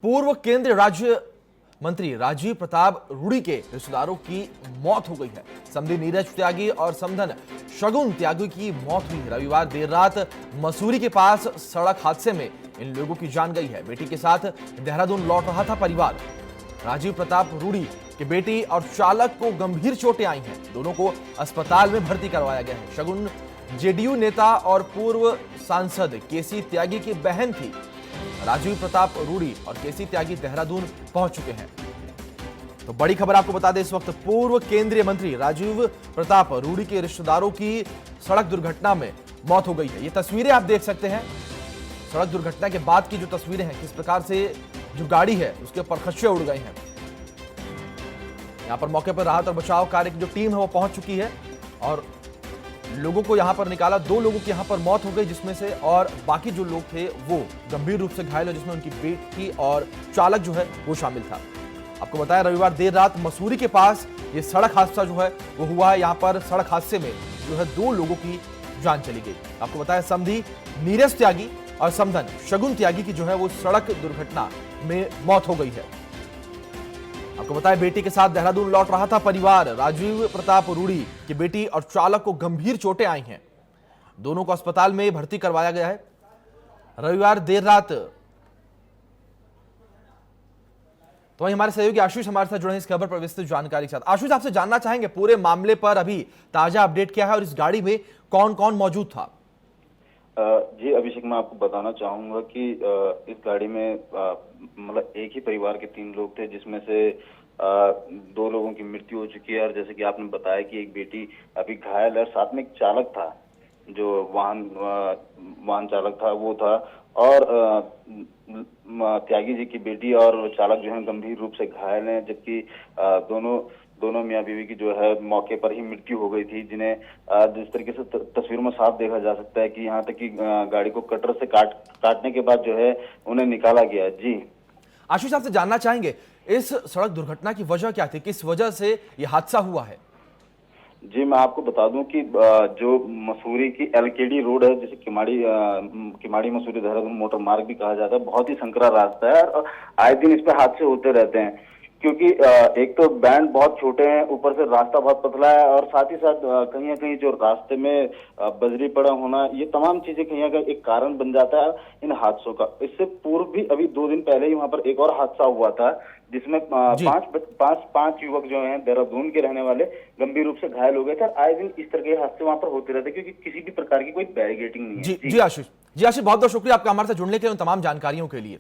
पूर्व केंद्रीय राज्य मंत्री राजीव प्रताप रूडी के रिश्तेदारों की मौत हो गई है। समधी नीरज त्यागी और समधन शगुन त्यागी की मौत हुई है। रविवार देर रात मसूरी के पास सड़क हादसे में इन लोगों की जान गई है। बेटी के साथ देहरादून लौट रहा था परिवार। राजीव प्रताप रूडी के बेटी और चालक को गंभीर चोटें आई हैं। दोनों को अस्पताल में भर्ती करवाया गया है। शगुन जेडीयू नेता और पूर्व सांसद केसी त्यागी की बहन थी। राजीव प्रताप रूडी और केसी त्यागी देहरादून पहुंच चुके हैं। तो बड़ी खबर आपको बता दें, इस वक्त पूर्व केंद्रीय मंत्री राजीव प्रताप रूडी के रिश्तेदारों की सड़क दुर्घटना में मौत हो गई है। ये तस्वीरें आप देख सकते हैं। सड़क दुर्घटना के बाद की जो तस्वीरें हैं, किस प्रकार से जो गाड़ी है उसके परखच्चे उड़ गए हैं। यहां पर मौके पर राहत और बचाव कार्य की जो टीम है वो पहुंच चुकी है और लोगों को यहां पर निकाला। 2 लोगों की यहां पर मौत हो गई जिसमें से, और बाकी जो लोग थे वो गंभीर रूप से घायल हुए, जिसमें उनकी बेटी और चालक जो है वो शामिल था। आपको बताया रविवार देर रात मसूरी के पास ये सड़क हादसा जो है वो हुआ है। यहां पर सड़क हादसे में जो है 2 लोगों की जान चली गई। आपको बताया समधी नीरज त्यागी और समधन शगुन त्यागी की जो है वो सड़क दुर्घटना में मौत हो गई है। आपको बताया बेटी के साथ देहरादून लौट रहा था परिवार। राजीव प्रताप रूडी की बेटी और चालक को गंभीर चोटें आई हैं। दोनों को अस्पताल में भर्ती करवाया गया है। रविवार देर रात तो वहीं हमारे सहयोगी आशीष हमारे साथ जुड़े हैं इस खबर पर विस्तृत जानकारी के साथ। आशीष, आपसे जानना चाहेंगे पूरे मामले पर अभी ताजा अपडेट क्या है और इस गाड़ी में कौन कौन मौजूद था? जी अभिषेक, मैं आपको बताना चाहूंगा कि इस गाड़ी में मतलब एक ही परिवार के 3 लोग थे, जिसमें से 2 लोगों की मृत्यु हो चुकी है। और जैसे कि आपने बताया कि एक बेटी अभी घायल है, साथ में एक चालक था, जो वाहन चालक था वो था। और त्यागी जी की बेटी और चालक जो है गंभीर रूप से घायल हैं, जबकि दोनों मियां बीवी की जो है मौके पर ही मृत्यु हो गई थी, जिन्हें जिस तरीके से तस्वीर में साफ देखा जा सकता है कि यहाँ तक कि गाड़ी को कटर से काटने के बाद जो है उन्हें निकाला गया। जी आशीष, आपसे जानना चाहेंगे इस सड़क दुर्घटना की वजह क्या थी, किस वजह से यह हादसा हुआ है? जी, मैं आपको बता दूं कि जो मसूरी की एलकेडी रोड है, जिसे किमाड़ी मसूरी देहरादून मोटर मार्ग भी कहा जाता है, बहुत ही संकरा रास्ता है और आए दिन इस पे हादसे होते रहते हैं। क्योंकि एक तो बैंड बहुत छोटे हैं, ऊपर से रास्ता बहुत पतला है, और साथ ही साथ कहीं ना कहीं जो रास्ते में बजरी पड़ा होना, ये तमाम चीजें कहीं ना कहीं एक कारण बन जाता है इन हादसों का। इससे पूर्व भी अभी 2 दिन पहले ही वहां पर एक और हादसा हुआ था, जिसमें 5 युवक जो हैं देहरादून के रहने वाले गंभीर रूप से घायल हो गए थे। आए दिन इस तरह के हादसे वहां पर होते रहते, क्योंकि किसी भी प्रकार की कोई बैरिकेडिंग नहीं है। जी आशीष, बहुत बहुत शुक्रिया आपका हमारे साथ जुड़ने के लिए, उन तमाम जानकारियों के लिए।